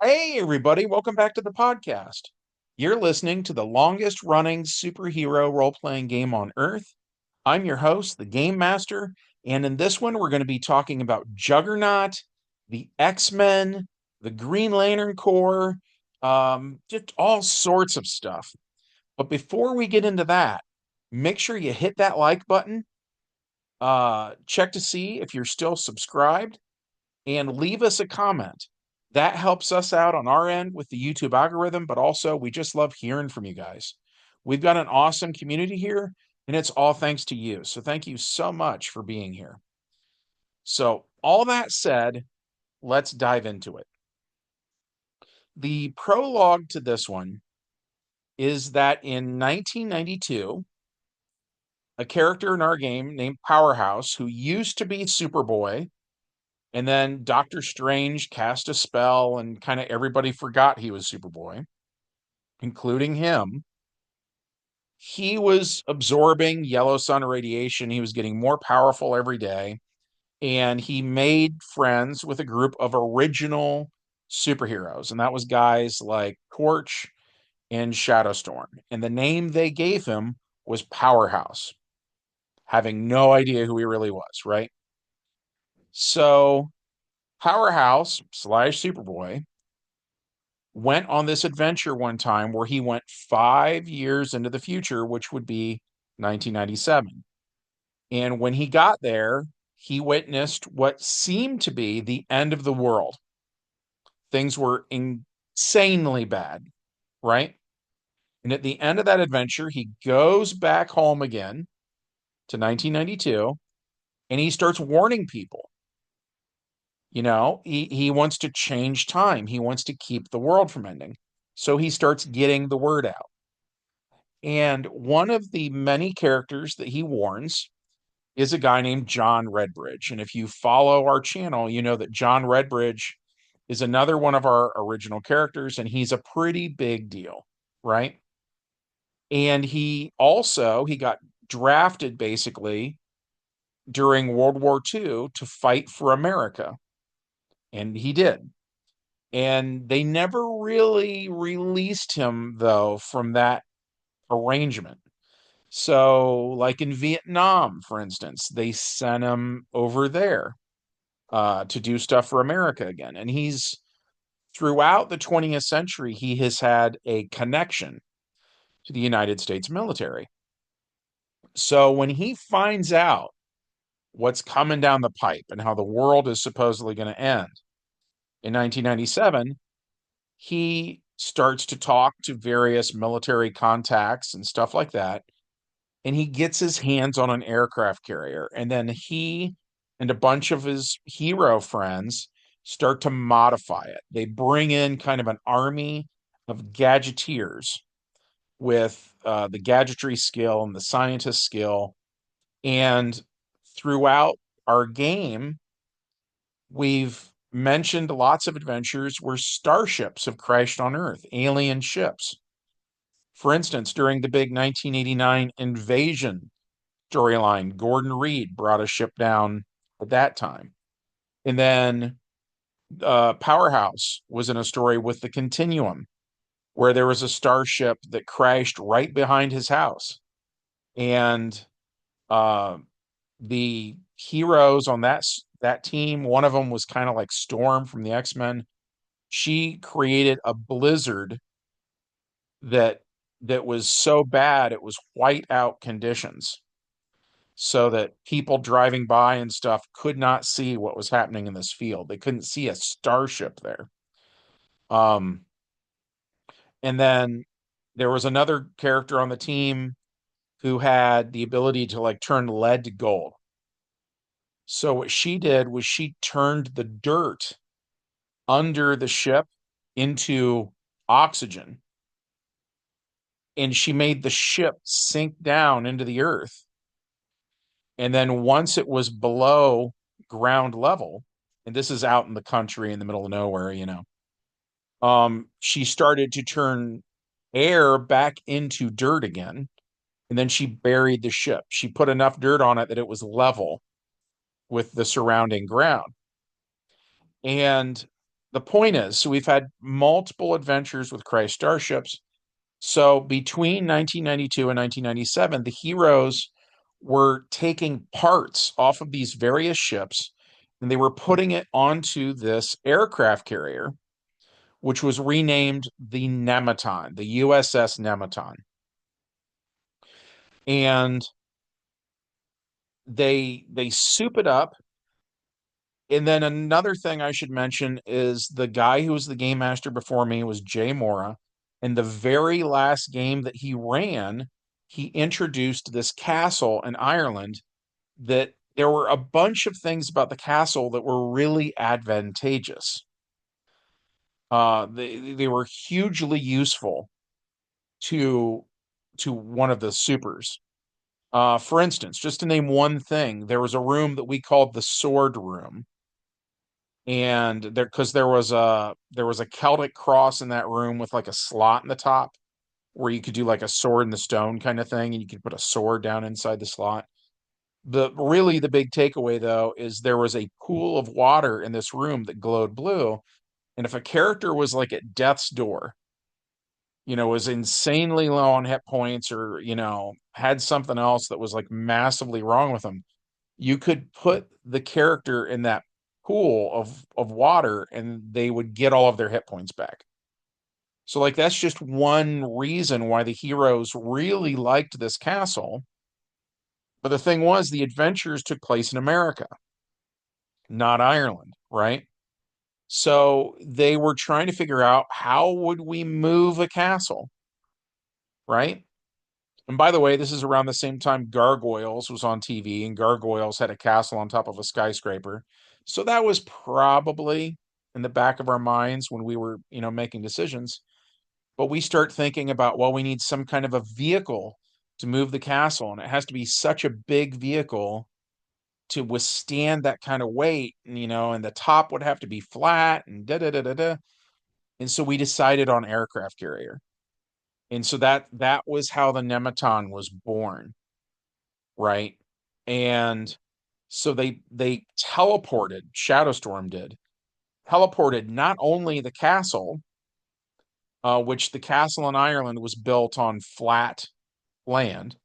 Hey, everybody, welcome back to the podcast. You're listening to the longest running superhero role playing game on Earth. I'm your host, the Game Master, and in this one, we're going to be talking about Juggernaut, the X-Men, the Green Lantern Corps, just all sorts of stuff. But before we get into that, make sure you hit that like button, check to see if you're still subscribed, and leave us a comment. That helps us out on our end with the YouTube algorithm, but also we just love hearing from you guys. We've got an awesome community here, and it's all thanks to you. So thank you so much for being here. So, all that said, let's dive into it. The prologue to this one is that in 1992, a character in our game named Powerhouse, who used to be Superboy, and then Doctor Strange cast a spell, and kind of everybody forgot he was Superboy, including him. He was absorbing yellow sun radiation. He was getting more powerful every day. And he made friends with a group of original superheroes. And that was guys like Torch and Shadowstorm. And the name they gave him was Powerhouse, having no idea who he really was, right? So Powerhouse slash Superboy went on this adventure one time where he went 5 years into the future, which would be 1997. And when he got there, he witnessed what seemed to be the end of the world. Things were insanely bad, right? And at the end of that adventure, he goes back home again to 1992 and he starts warning people. He wants to change time, he wants to keep the world from ending. So he starts getting the word out. And one of the many characters that he warns is a guy named John Redbridge. And if you follow our channel, you know that John Redbridge is another one of our original characters, and he's a pretty big deal, right? And he got drafted basically during World War II to fight for America. And he did. And they never really released him, though, from that arrangement. So, like in Vietnam, for instance, they sent him over there to do stuff for America again. And throughout the 20th century, he has had a connection to the United States military. So when he finds out what's coming down the pipe and how the world is supposedly going to end in 1997, he starts to talk to various military contacts and stuff like that. And he gets his hands on an aircraft carrier. And then he and a bunch of his hero friends start to modify it. They bring in kind of an army of gadgeteers with the gadgetry skill and the scientist skill. And throughout our game, we've mentioned lots of adventures where starships have crashed on Earth, alien ships. For instance, during the big 1989 invasion storyline, Gordon Reed brought a ship down at that time. And then Powerhouse was in a story with the Continuum, where there was a starship that crashed right behind his house. And uh, the heroes on that team, one of them was kind of like Storm from the X-Men. She created a blizzard that was so bad it was whiteout conditions, so that people driving by and stuff could not see what was happening in this field. They couldn't see a starship there. Um, and then there was another character on the team who had the ability to like turn lead to gold. So what she did was she turned the dirt under the ship into oxygen, and she made the ship sink down into the earth. And then once it was below ground level, and this is out in the country in the middle of nowhere, she started to turn air back into dirt again. And then she buried the ship. She put enough dirt on it that it was level with the surrounding ground. And the point is, so we've had multiple adventures with Christ starships. So between 1992 and 1997, the heroes were taking parts off of these various ships and they were putting it onto this aircraft carrier, which was renamed the Nematon, the USS Nematon. And they soup it up. And then another thing I should mention is the guy who was the game master before me was Jay Mora. And the very last game that he ran, he introduced this castle in Ireland that there were a bunch of things about the castle that were really advantageous. They were hugely useful to one of the supers. For instance, just to name one thing, there was a room that we called the sword room, and there was a Celtic cross in that room with like a slot in the top where you could do like a sword in the stone kind of thing, and you could put a sword down inside the slot. The big takeaway though is there was a pool of water in this room that glowed blue, and if a character was like at death's door, was insanely low on hit points or, had something else that was like massively wrong with them, you could put the character in that pool of water and they would get all of their hit points back. So like that's just one reason why the heroes really liked this castle. But the thing was the adventures took place in America, not Ireland, right? So they were trying to figure out how would we move a castle, right? And by the way, this is around the same time Gargoyles was on TV, and Gargoyles had a castle on top of a skyscraper. So that was probably in the back of our minds when we were, making decisions. But we start thinking about, well, we need some kind of a vehicle to move the castle, and it has to be such a big vehicle to withstand that kind of weight, and the top would have to be flat and da da da da da. And so we decided on aircraft carrier. And so that was how the Nematon was born, right? And so they teleported, Shadowstorm did, teleported not only the castle, which the castle in Ireland was built on flat land.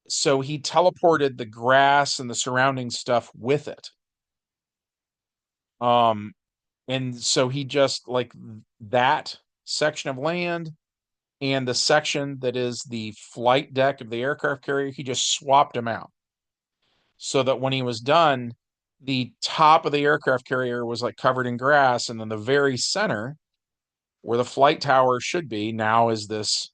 So he teleported the grass and the surrounding stuff with it. Um, and so he just like that section of land and the section that is the flight deck of the aircraft carrier, he just swapped them out. So that when he was done, the top of the aircraft carrier was like covered in grass, and then the very center, where the flight tower should be, now is this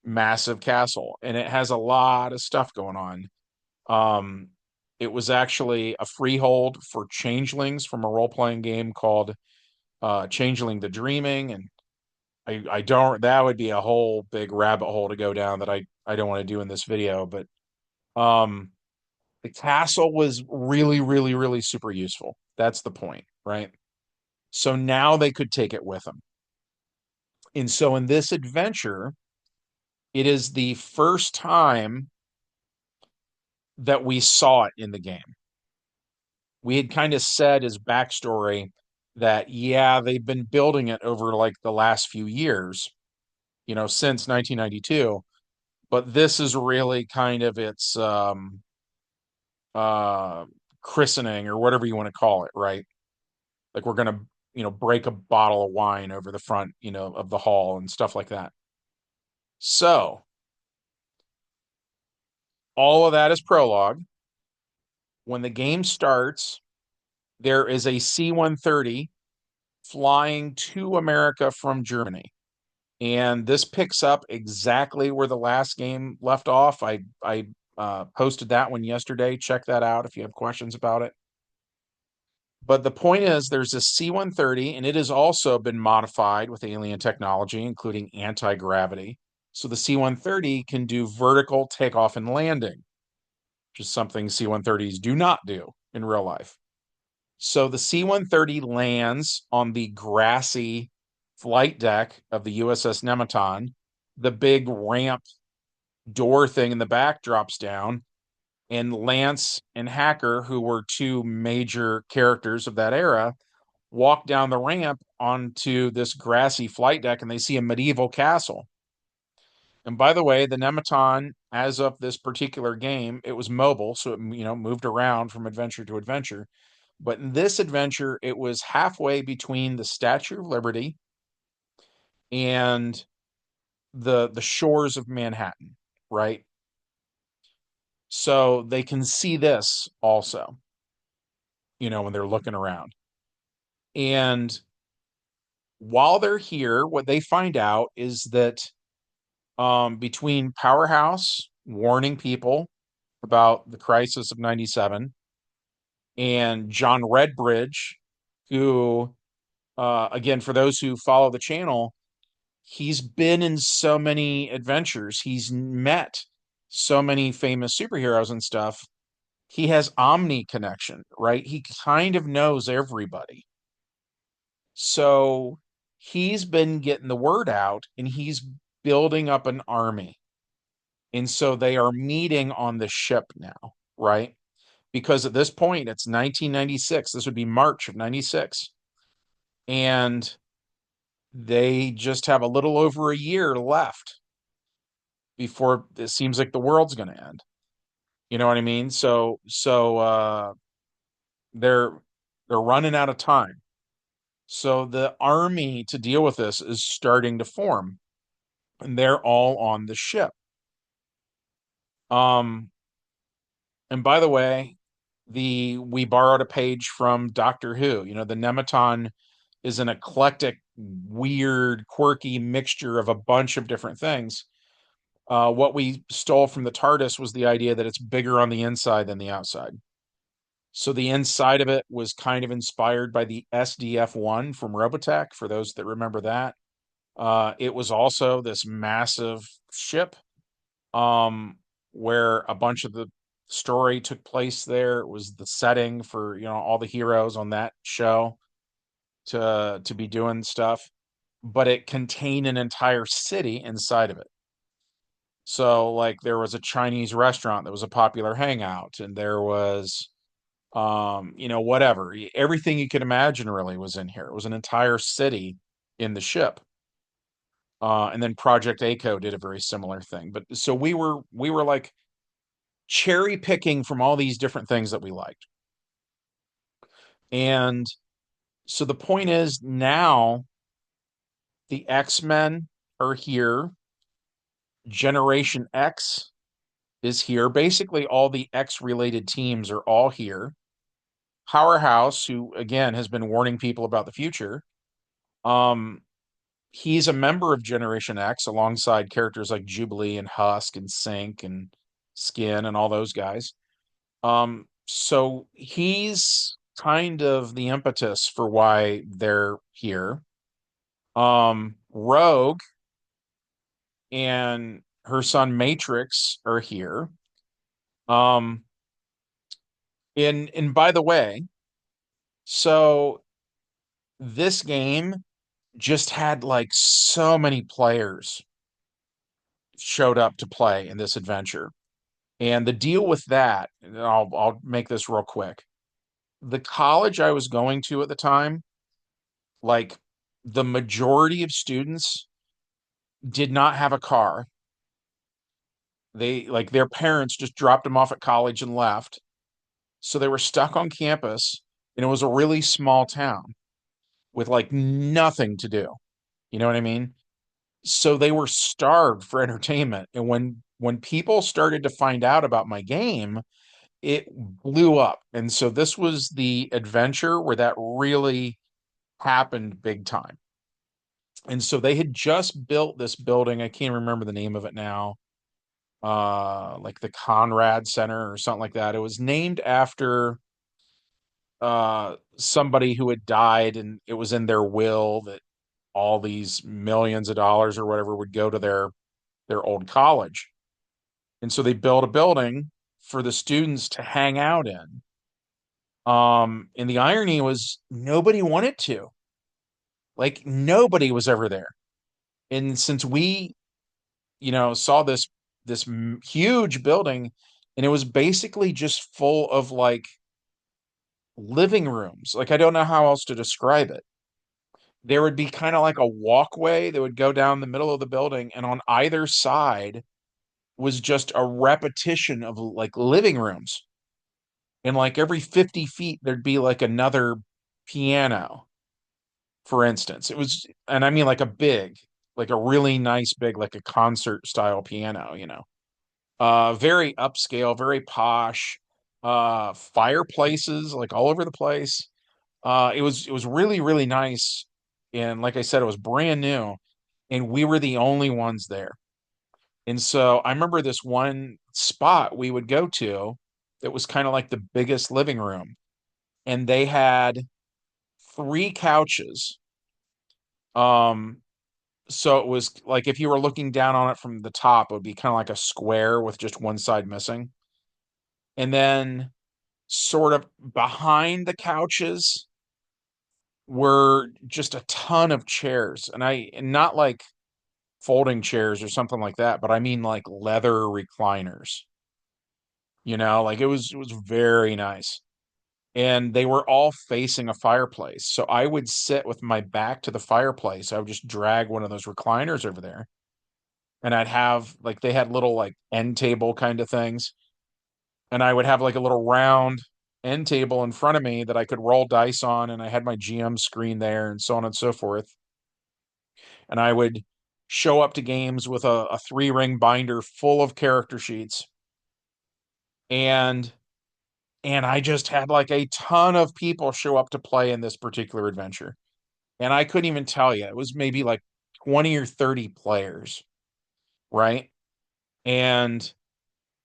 massive castle, and it has a lot of stuff going on. Um, it was actually a freehold for changelings from a role-playing game called Changeling the Dreaming, and I don't that would be a whole big rabbit hole to go down that I don't want to do in this video, but um the castle was really, really, really super useful. That's the point, right? So now they could take it with them. And so in this adventure, it is the first time that we saw it in the game. We had kind of said as backstory that, yeah, they've been building it over like the last few years, since 1992. But this is really kind of its uh, christening or whatever you want to call it, right? Like we're gonna, break a bottle of wine over the front, of the hall and stuff like that. So all of that is prologue. When the game starts, there is a C-130 flying to America from Germany. And this picks up exactly where the last game left off. I posted that one yesterday. Check that out if you have questions about it. But the point is, there's a C-130, and it has also been modified with alien technology, including anti-gravity. So the C-130 can do vertical takeoff and landing, which is something C-130s do not do in real life. So the C-130 lands on the grassy flight deck of the USS Nematon. The big ramp door thing in the back drops down, and Lance and Hacker, who were two major characters of that era, walk down the ramp onto this grassy flight deck and they see a medieval castle. And by the way, the Nematon, as of this particular game, it was mobile, so it moved around from adventure to adventure. But in this adventure, it was halfway between the Statue of Liberty and the shores of Manhattan, right? So they can see this also, when they're looking around. And while they're here, what they find out is that between Powerhouse warning people about the crisis of 97 and John Redbridge, who, again, for those who follow the channel, he's been in so many adventures. He's met so many famous superheroes and stuff. He has omni connection, right? He kind of knows everybody. So he's been getting the word out and he's building up an army. And so they are meeting on the ship now, right? Because at this point, it's 1996. This would be March of 96. And they just have a little over a year left before it seems like the world's going to end. You know what I mean? So they're they're running out of time. So the army to deal with this is starting to form, and they're all on the ship. Um, and by the way, we borrowed a page from Doctor Who. The Nematon is an eclectic, weird, quirky mixture of a bunch of different things. What we stole from the TARDIS was the idea that it's bigger on the inside than the outside. So the inside of it was kind of inspired by the SDF-1 from Robotech, for those that remember that. It was also this massive ship, um, where a bunch of the story took place there. It was the setting for, all the heroes on that show to be doing stuff, but it contained an entire city inside of it. So like there was a Chinese restaurant that was a popular hangout, and there was whatever. Everything you could imagine really was in here. It was an entire city in the ship. And then Project A did a very similar thing. But so we were like cherry picking from all these different things that we liked. And so the point is now the X-Men are here. Generation X is here. Basically, all the X related teams are all here. Powerhouse, who again has been warning people about the future, um, he's a member of Generation X alongside characters like Jubilee and Husk and Sync and Skin and all those guys. So he's kind of the impetus for why they're here. Rogue and her son Matrix are here. Um, and by the way, so this game just had like so many players showed up to play in this adventure. And the deal with that, and I'll make this real quick. The college I was going to at the time, like the majority of students did not have a car. They like their parents just dropped them off at college and left. So they were stuck on campus, and it was a really small town with like nothing to do. You know what I mean? So they were starved for entertainment. And when people started to find out about my game, it blew up. And so this was the adventure where that really happened big time. And so they had just built this building. I can't remember the name of it now. Like the Conrad Center or something like that. It was named after somebody who had died, and it was in their will that all these millions of dollars or whatever would go to their old college. And so they built a building for the students to hang out in. And the irony was nobody wanted to. Like nobody was ever there. And since we, saw this huge building, and it was basically just full of like living rooms. Like, I don't know how else to describe it. There would be kind of like a walkway that would go down the middle of the building, and on either side was just a repetition of like living rooms. And like every 50 feet, there'd be like another piano, for instance. It was, and I mean like a big, like a really nice big, like a concert style piano, very upscale, very posh, fireplaces like all over the place. It was really, really nice. And like I said, it was brand new, and we were the only ones there. And so I remember this one spot we would go to that was kind of like the biggest living room, and they had three couches. Um, so it was like if you were looking down on it from the top, it would be kind of like a square with just one side missing. And then sort of behind the couches were just a ton of chairs. And not like folding chairs or something like that, but I mean like leather recliners. Like it was very nice. And they were all facing a fireplace. So I would sit with my back to the fireplace. I would just drag one of those recliners over there. And I'd have like they had little like end table kind of things. And I would have like a little round end table in front of me that I could roll dice on, and I had my GM screen there and so on and so forth. And I would show up to games with a three-ring binder full of character sheets. And I just had like a ton of people show up to play in this particular adventure. And I couldn't even tell you. It was maybe like 20 or 30 players, right? And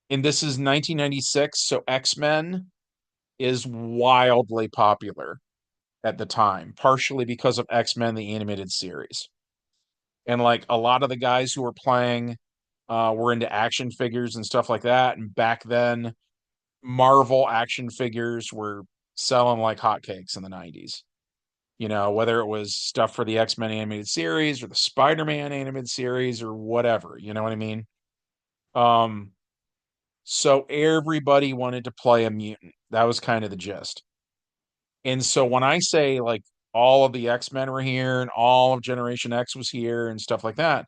this is 1996, so X-Men is wildly popular at the time, partially because of X-Men the animated series. And like a lot of the guys who were playing were into action figures and stuff like that. And back then, Marvel action figures were selling like hotcakes in the 90s. Whether it was stuff for the X-Men animated series or the Spider-Man animated series or whatever, you know what I mean? Um, so everybody wanted to play a mutant. That was kind of the gist. And so when I say like all of the X-Men were here and all of Generation X was here and stuff like that,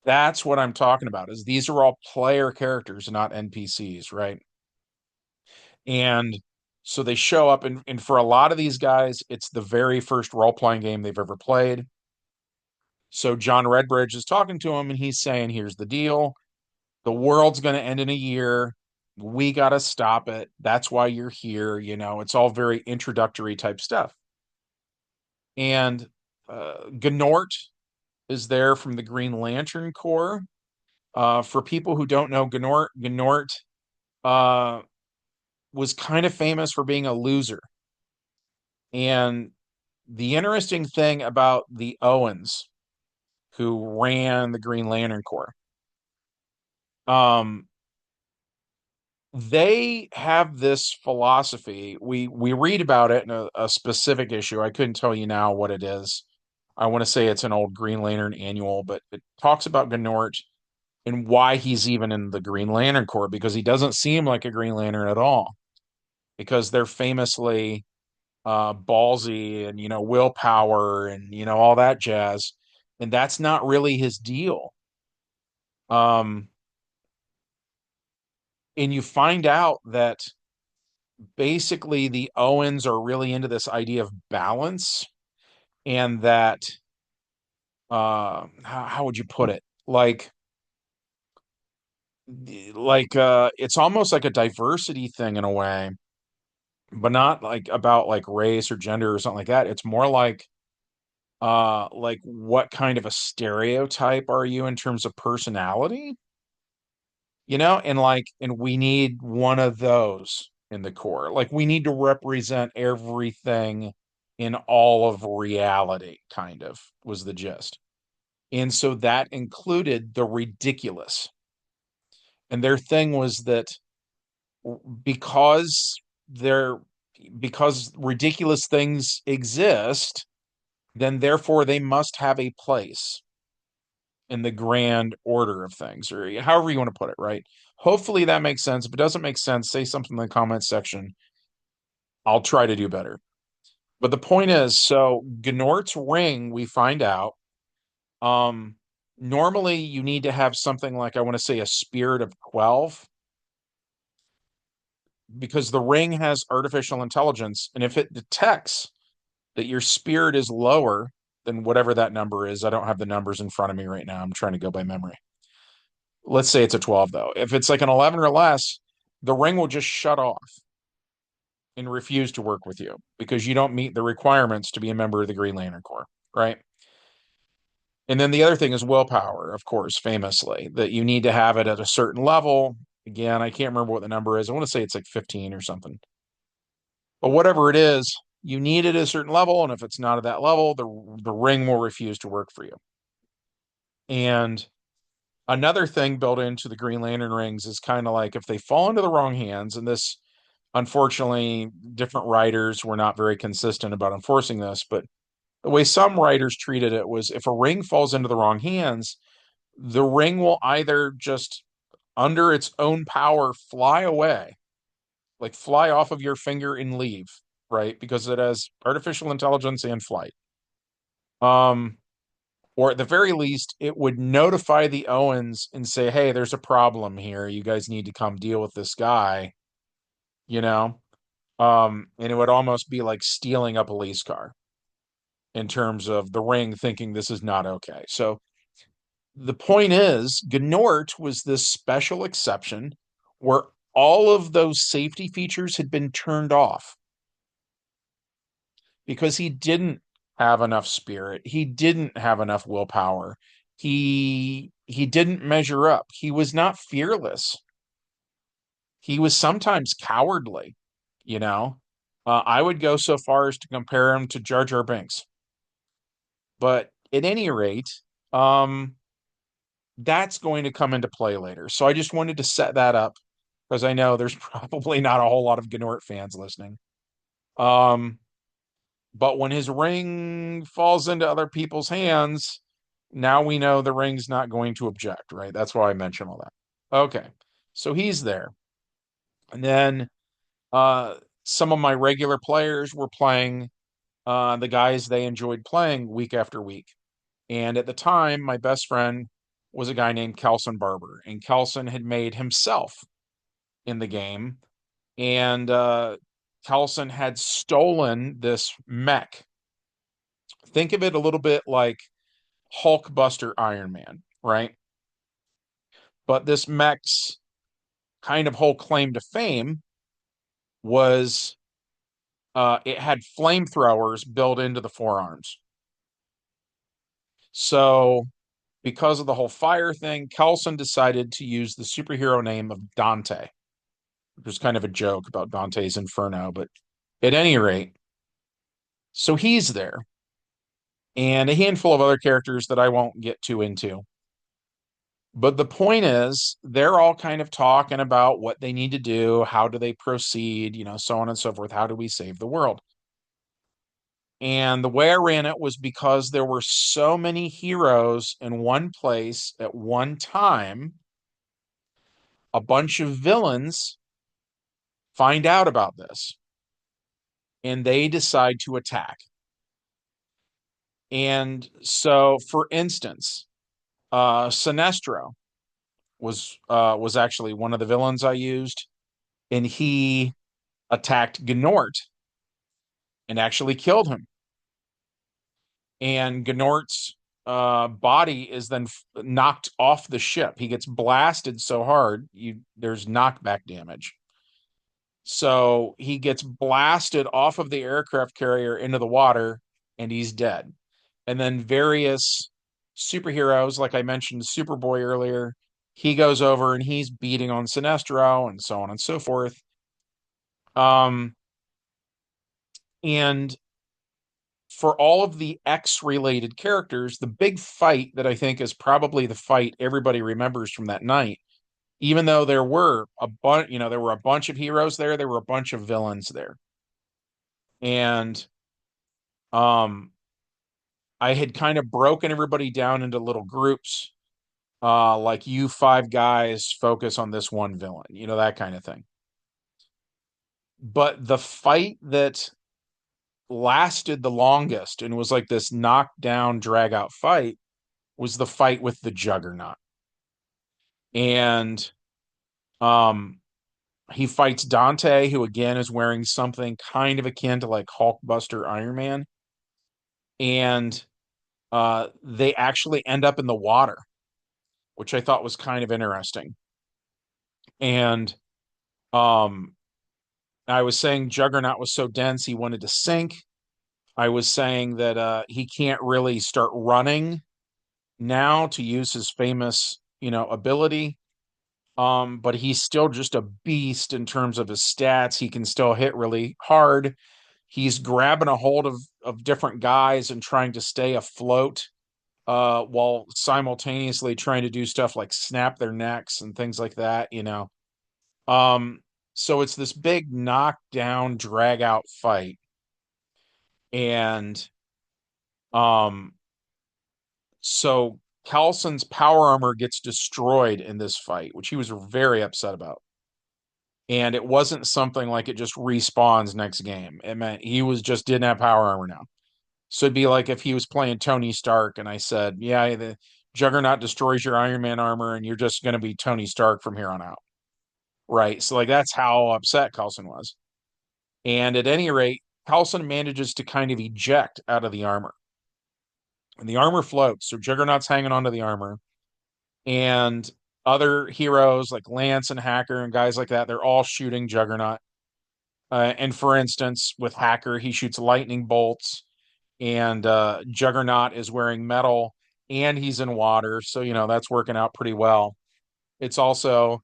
that's what I'm talking about, is these are all player characters, not NPCs, right? And so they show up, and for a lot of these guys, it's the very first role-playing game they've ever played. So John Redbridge is talking to him, and he's saying, here's the deal. The world's going to end in a year. We got to stop it. That's why you're here. It's all very introductory type stuff. And Gnort is there from the Green Lantern Corps. For people who don't know, Gnort uh, was kind of famous for being a loser. And the interesting thing about the Owens, who ran the Green Lantern Corps, um, they have this philosophy. We read about it in a specific issue. I couldn't tell you now what it is. I want to say it's an old Green Lantern annual, but it talks about Gnort and why he's even in the Green Lantern Corps, because he doesn't seem like a Green Lantern at all. Because they're famously ballsy and willpower and all that jazz, and that's not really his deal. Um, and you find out that basically the Owens are really into this idea of balance, and that how would you put it? It's almost like a diversity thing in a way, but not like about like race or gender or something like that. It's more like what kind of a stereotype are you in terms of personality? And we need one of those in the core. Like we need to represent everything in all of reality, kind of was the gist. And so that included the ridiculous. And their thing was that because they're because ridiculous things exist, then therefore they must have a place in the grand order of things, or however you want to put it, right? Hopefully that makes sense. If it doesn't make sense, say something in the comments section. I'll try to do better. But the point is, so Gnort's ring, we find out, um, normally you need to have something like, I want to say, a spirit of 12, because the ring has artificial intelligence. And if it detects that your spirit is lower than whatever that number is, I don't have the numbers in front of me right now. I'm trying to go by memory. Let's say it's a 12, though. If it's like an 11 or less, the ring will just shut off and refuse to work with you because you don't meet the requirements to be a member of the Green Lantern Corps, right? And then the other thing is willpower, of course, famously, that you need to have it at a certain level. Again, I can't remember what the number is. I want to say it's like 15 or something. But whatever it is, you need it at a certain level. And if it's not at that level, the ring will refuse to work for you. And another thing built into the Green Lantern rings is kind of like if they fall into the wrong hands, and this, unfortunately, different writers were not very consistent about enforcing this, but the way some writers treated it was if a ring falls into the wrong hands, the ring will either just under its own power fly away, like fly off of your finger and leave, right? Because it has artificial intelligence and flight. Um, or at the very least, it would notify the Owens and say, "Hey, there's a problem here. You guys need to come deal with this guy," you know? And it would almost be like stealing a police car in terms of the ring thinking this is not okay. So the point is, Gnort was this special exception where all of those safety features had been turned off because he didn't have enough spirit. He didn't have enough willpower. He didn't measure up. He was not fearless. He was sometimes cowardly, you know. I would go so far as to compare him to Jar Jar Binks. But at any rate, um, that's going to come into play later. So I just wanted to set that up because I know there's probably not a whole lot of Gnort fans listening. Um, but when his ring falls into other people's hands, now we know the ring's not going to object, right? That's why I mentioned all that. Okay. So he's there. And then uh some of my regular players were playing the guys they enjoyed playing week after week. And at the time, my best friend was a guy named Kelson Barber, and Kelson had made himself in the game. And Kelson had stolen this mech. Think of it a little bit like Hulkbuster Iron Man, right? But this mech's kind of whole claim to fame was it had flamethrowers built into the forearms. So, because of the whole fire thing, Kelson decided to use the superhero name of Dante, which was kind of a joke about Dante's Inferno. But at any rate, so he's there, and a handful of other characters that I won't get too into. But the point is, they're all kind of talking about what they need to do, how do they proceed, so on and so forth. How do we save the world? And the way I ran it was because there were so many heroes in one place at one time, a bunch of villains find out about this and they decide to attack. And so, for instance, Sinestro was actually one of the villains I used, and he attacked Gnort and actually killed him. And Gnort's body is then knocked off the ship. He gets blasted so hard, there's knockback damage. So he gets blasted off of the aircraft carrier into the water, and he's dead. And then various superheroes, like I mentioned, Superboy earlier, he goes over and he's beating on Sinestro and so on and so forth. Um, and for all of the X related characters, the big fight that I think is probably the fight everybody remembers from that night, even though there were there were a bunch of heroes there were a bunch of villains there. And um, I had kind of broken everybody down into little groups, like you five guys focus on this one villain, that kind of thing. But the fight that lasted the longest and was like this knockdown, drag out fight was the fight with the Juggernaut. And um he fights Dante, who again is wearing something kind of akin to like Hulkbuster Iron Man. And they actually end up in the water, which I thought was kind of interesting. And um I was saying Juggernaut was so dense he wanted to sink. I was saying that he can't really start running now to use his famous, ability. But he's still just a beast in terms of his stats. He can still hit really hard. He's grabbing a hold of different guys and trying to stay afloat, while simultaneously trying to do stuff like snap their necks and things like that. Um, so it's this big knockdown, drag out fight. And um, so Carlson's power armor gets destroyed in this fight, which he was very upset about. And it wasn't something like it just respawns next game. It meant he was just didn't have power armor now. So it'd be like if he was playing Tony Stark and I said, yeah, the Juggernaut destroys your Iron Man armor and you're just going to be Tony Stark from here on out. Right. So, like, that's how upset Carlson was. And at any rate, Carlson manages to kind of eject out of the armor. And the armor floats. So Juggernaut's hanging onto the armor. And other heroes like Lance and Hacker and guys like that, they're all shooting Juggernaut. And for instance, with Hacker, he shoots lightning bolts, and Juggernaut is wearing metal and he's in water. So, that's working out pretty well. It's also,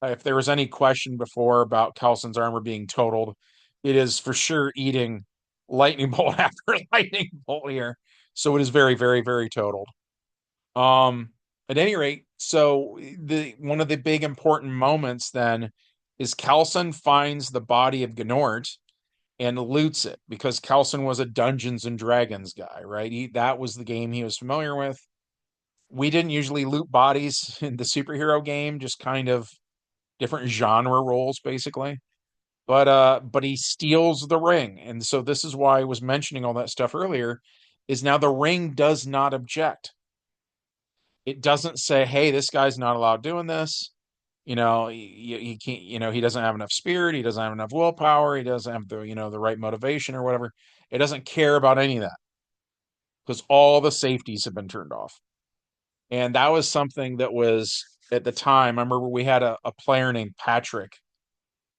if there was any question before about Carlson's armor being totaled, it is for sure eating lightning bolt after lightning bolt here. So it is very, very, very totaled. Um, at any rate, so the one of the big important moments then is Carlson finds the body of Gnort and loots it because Carlson was a Dungeons and Dragons guy, right? That was the game he was familiar with. We didn't usually loot bodies in the superhero game, just kind of different genre roles basically. But he steals the ring. And so this is why I was mentioning all that stuff earlier, is now the ring does not object. It doesn't say, hey, this guy's not allowed doing this. He can't, he doesn't have enough spirit, he doesn't have enough willpower, he doesn't have the right motivation or whatever. It doesn't care about any of that because all the safeties have been turned off. And that was something that was at the time. I remember we had a player named Patrick.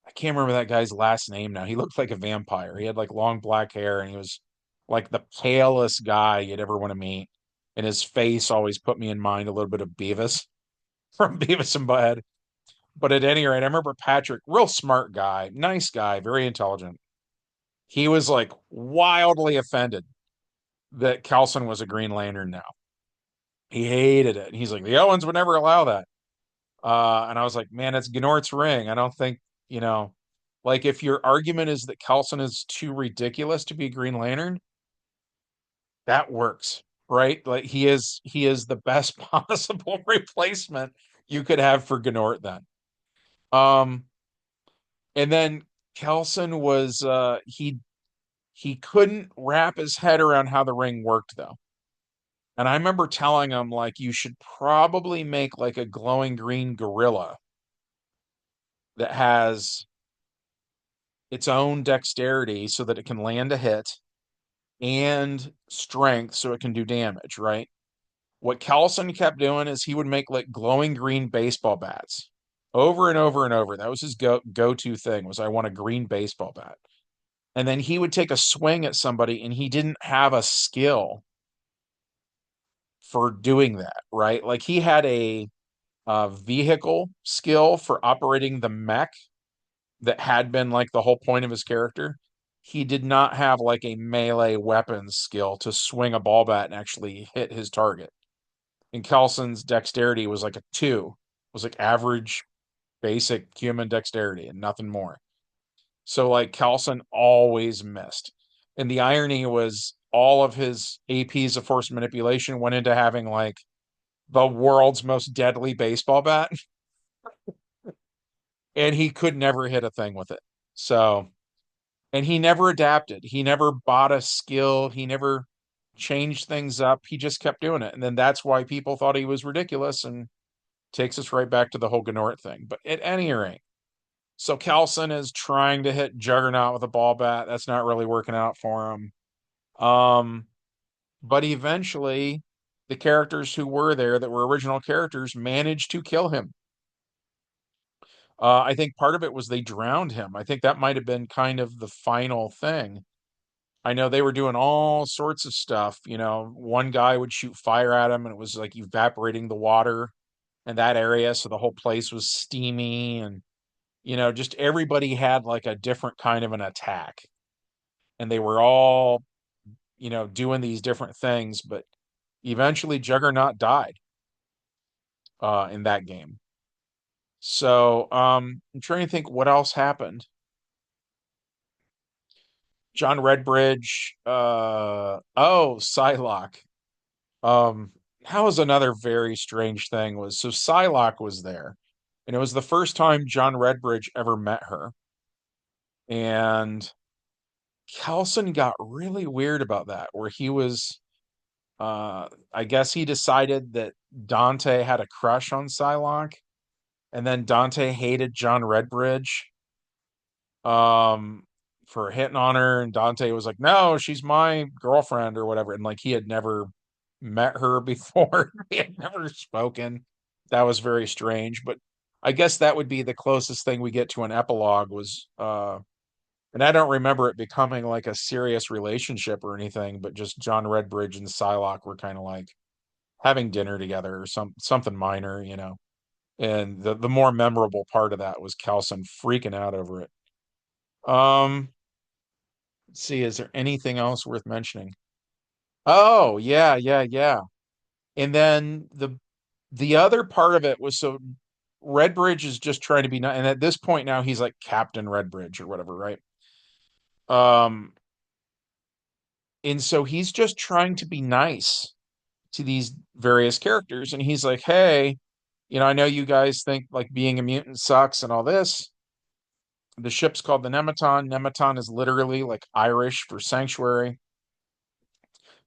I can't remember that guy's last name now. He looked like a vampire. He had like long black hair and he was like the palest guy you'd ever want to meet. And his face always put me in mind a little bit of Beavis from Beavis and Butthead. But at any rate, I remember Patrick, real smart guy, nice guy, very intelligent. He was like wildly offended that Kelson was a Green Lantern now. He hated it. He's like, the Owens would never allow that. And I was like, man, it's Gnort's ring. I don't think, you know, like if your argument is that Kelson is too ridiculous to be Green Lantern, that works, right? Like he is the best possible replacement you could have for Gnort then. Um, and then Kelson was he couldn't wrap his head around how the ring worked though. And I remember telling him like you should probably make like a glowing green gorilla that has its own dexterity so that it can land a hit and strength so it can do damage, right? What Carlson kept doing is he would make like glowing green baseball bats over and over and over. That was his go-to thing was I want a green baseball bat. And then he would take a swing at somebody and he didn't have a skill for doing that, right? Like he had a vehicle skill for operating the mech that had been like the whole point of his character. He did not have like a melee weapons skill to swing a ball bat and actually hit his target. And Kelson's dexterity was like a two, it was like average basic human dexterity and nothing more. So like Kelson always missed. And the irony was all of his APs of force manipulation went into having like the world's most deadly baseball bat, and he could never hit a thing with it. So And he never adapted. He never bought a skill. He never changed things up. He just kept doing it. And then that's why people thought he was ridiculous and takes us right back to the whole Gnort thing. But at any rate, so Kelson is trying to hit Juggernaut with a ball bat. That's not really working out for him. Um, but eventually, the characters who were there that were original characters managed to kill him. I think part of it was they drowned him. I think that might have been kind of the final thing. I know they were doing all sorts of stuff. You know, one guy would shoot fire at him and it was like evaporating the water in that area. So the whole place was steamy and, just everybody had like a different kind of an attack. And they were all, doing these different things. But eventually Juggernaut died in that game. So I'm trying to think what else happened. John Redbridge, Psylocke. Um, that was another very strange thing was so Psylocke was there, and it was the first time John Redbridge ever met her. And Kelson got really weird about that, where he was I guess he decided that Dante had a crush on Psylocke, and then Dante hated John Redbridge um for hitting on her, and Dante was like, no, she's my girlfriend or whatever, and like he had never met her before. We had never spoken. That was very strange, but I guess that would be the closest thing we get to an epilogue was and I don't remember it becoming like a serious relationship or anything, but just John Redbridge and Psylocke were kind of like having dinner together or something minor. And the more memorable part of that was Kelson freaking out over it. Um, let's see, is there anything else worth mentioning? Oh, yeah, yeah, yeah. And then the other part of it was so Redbridge is just trying to be nice, and at this point now he's like Captain Redbridge or whatever, right? Um, and so he's just trying to be nice to these various characters, and he's like, "Hey, I know you guys think like being a mutant sucks and all this. The ship's called the Nematon. Nematon is literally like Irish for sanctuary.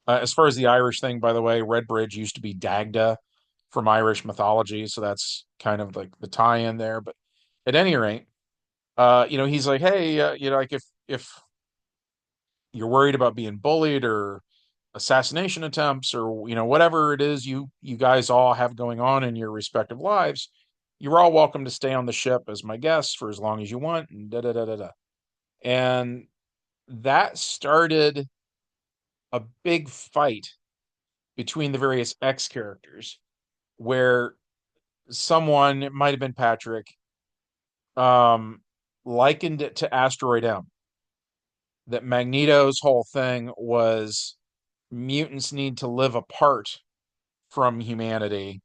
As far as the Irish thing, by the way, Redbridge used to be Dagda from Irish mythology, so that's kind of like the tie-in there. But at any rate, he's like, hey, like if you're worried about being bullied or assassination attempts or whatever it is you guys all have going on in your respective lives, you're all welcome to stay on the ship as my guests for as long as you want. And da da da da da. And that started a big fight between the various X characters where someone, it might have been Patrick, um, likened it to Asteroid M. That Magneto's whole thing was mutants need to live apart from humanity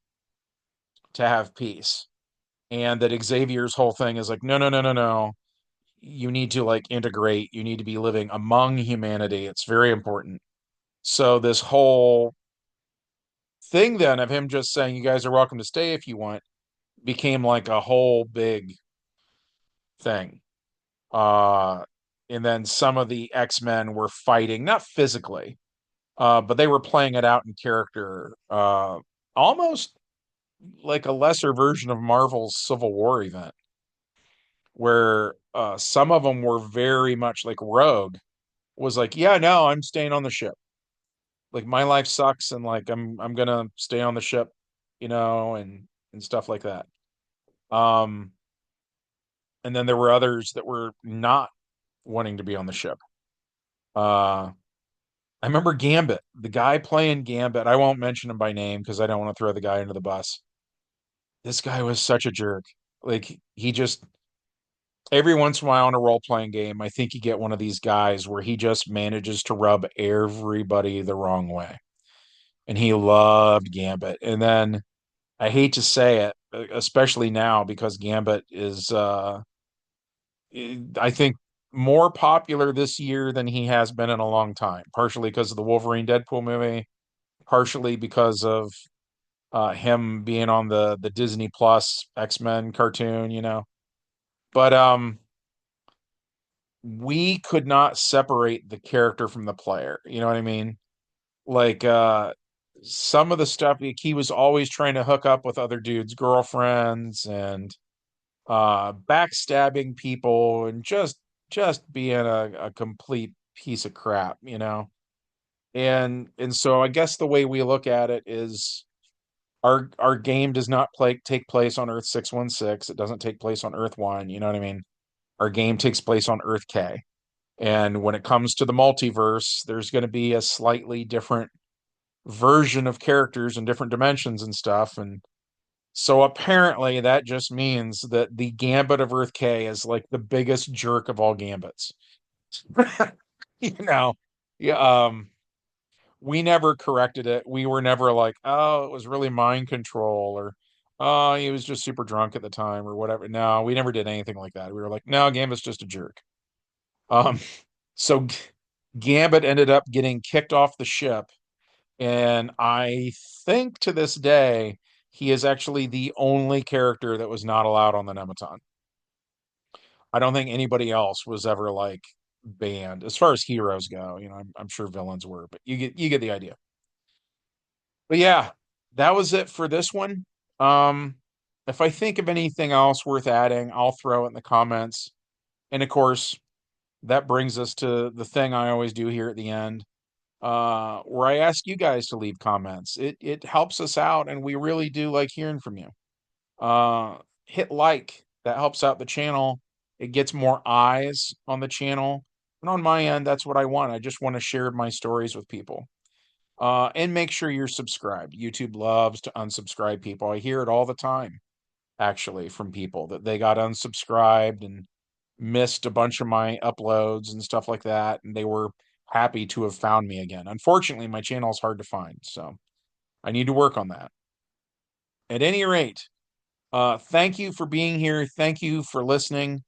to have peace. And that Xavier's whole thing is like, no, no, no, no, no. You need to like integrate, you need to be living among humanity. It's very important. So this whole thing then of him just saying you guys are welcome to stay if you want became like a whole big thing. Uh, and then some of the X-Men were fighting, not physically, but they were playing it out in character, almost like a lesser version of Marvel's Civil War event, where some of them were very much like Rogue was like, yeah, no, I'm staying on the ship. Like my life sucks, and like I'm gonna stay on the ship, and stuff like that. Um, and then there were others that were not wanting to be on the ship. Uh, I remember Gambit, the guy playing Gambit. I won't mention him by name because I don't want to throw the guy under the bus. This guy was such a jerk. Like he just every once in a while in a role playing game, I think you get one of these guys where he just manages to rub everybody the wrong way. And he loved Gambit. And then I hate to say it, especially now because Gambit is I think more popular this year than he has been in a long time, partially because of the Wolverine Deadpool movie, partially because of him being on the Disney Plus X-Men cartoon. But we could not separate the character from the player. You know what I mean? Like some of the stuff, like, he was always trying to hook up with other dudes' girlfriends and backstabbing people and just being a complete piece of crap, you know? And so I guess the way we look at it is our game does not take place on Earth 616. It doesn't take place on Earth 1, you know what I mean? Our game takes place on Earth K. And when it comes to the multiverse, there's going to be a slightly different version of characters in different dimensions and stuff. And so apparently that just means that the Gambit of Earth K is like the biggest jerk of all gambits. You know, yeah, we never corrected it. We were never like, oh, it was really mind control or oh, he was just super drunk at the time or whatever. No, we never did anything like that. We were like, no, Gambit's just a jerk. Um, so Gambit ended up getting kicked off the ship, and I think to this day he is actually the only character that was not allowed on the Nematon. I don't think anybody else was ever like banned as far as heroes go. You know, I'm sure villains were, but you get the idea. But yeah, that was it for this one. Um, if I think of anything else worth adding, I'll throw it in the comments. And of course, that brings us to the thing I always do here at the end, where I ask you guys to leave comments. It helps us out, and we really do like hearing from you. Uh, Hit like. That helps out the channel. It gets more eyes on the channel. And on my end, that's what I want. I just want to share my stories with people. And make sure you're subscribed. YouTube loves to unsubscribe people. I hear it all the time, actually, from people that they got unsubscribed and missed a bunch of my uploads and stuff like that, and they were happy to have found me again. Unfortunately, my channel is hard to find, so I need to work on that. At any rate, thank you for being here. Thank you for listening.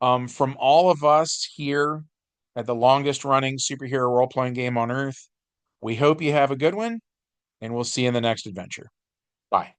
From all of us here at the longest running superhero role playing game on Earth, we hope you have a good one, and we'll see you in the next adventure. Bye.